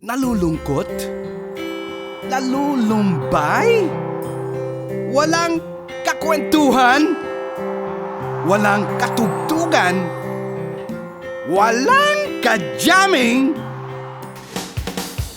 Nalulungkot? Nalulumbay? Walang kakwentuhan? Walang katugtugan? Walang kajamming?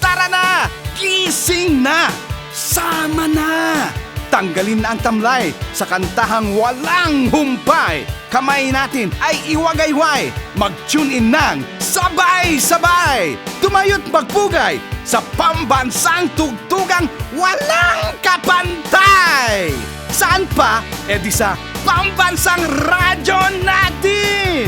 Tara na! Gising na! Sama na! Tanggalin na ang tamlay sa kantahang walang humpay. Kamay natin ay iwagayway. Mag-tune in ng sabay-sabay. Tumayo't magpugay sa pambansang tugtugang walang kapantay. Saan pa? E di sa pambansang radyo natin!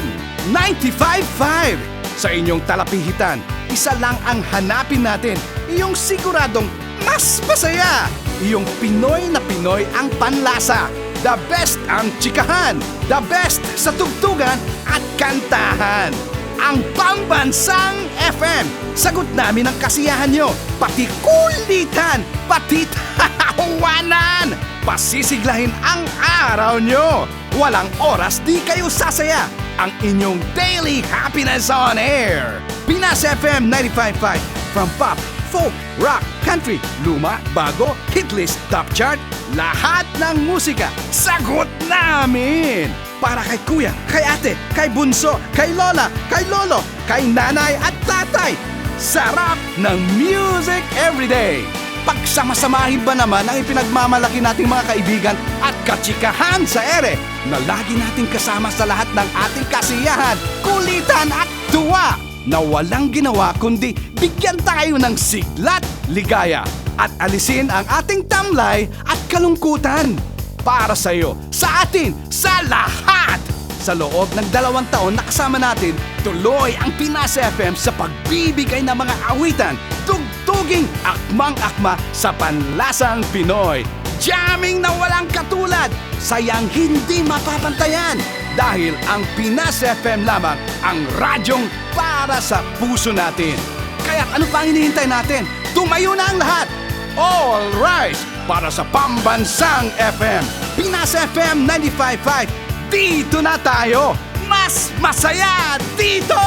95.5. Sa inyong talapihitan, isa lang ang hanapin natin. Iyong siguradong mas masaya. Iyong Pinoy na Pinoy ang panlasa. The best ang tsikahan. The best sa tugtugan at kantahan. Ang Pambansang FM. Sagot namin ang kasiyahan nyo. Pati kulitan. Pati tawanan. Pasisiglahin ang araw nyo. Walang oras di kayo sasaya. Ang inyong daily happiness on air. Pinas FM 95.5. From pop, folk, rock, country, luma, bago, hitlist, top chart, lahat ng musika, sagot namin! Para kay kuya, kay ate, kay bunso, kay lola, kay lolo, kay nanay at tatay. Sarap ng music everyday! Pagsama-samahin ba naman ang ipinagmamalaki nating mga kaibigan at katsikahan sa ere na lagi nating kasama sa lahat ng ating kasiyahan, kulitan at tuwa na walang ginawa kundi bigyan tayo ng siglat, ligaya at alisin ang ating tamlay at kalungkutan para sa iyo, sa atin, sa lahat! Sa loob ng 2 taon na kasama natin, tuloy ang Pinas FM sa pagbibigay ng mga awitan, tugtuging akmang-akma sa panlasang Pinoy. Jamming na walang katulad, sayang hindi mapapantayan dahil ang Pinas FM lamang ang radyong para sa puso natin. Kaya ano pang hinihintay natin? Tumayo na ang lahat! All rise para sa Pambansang FM. Pinas FM 95.5. Dito na tayo! Mas masaya dito!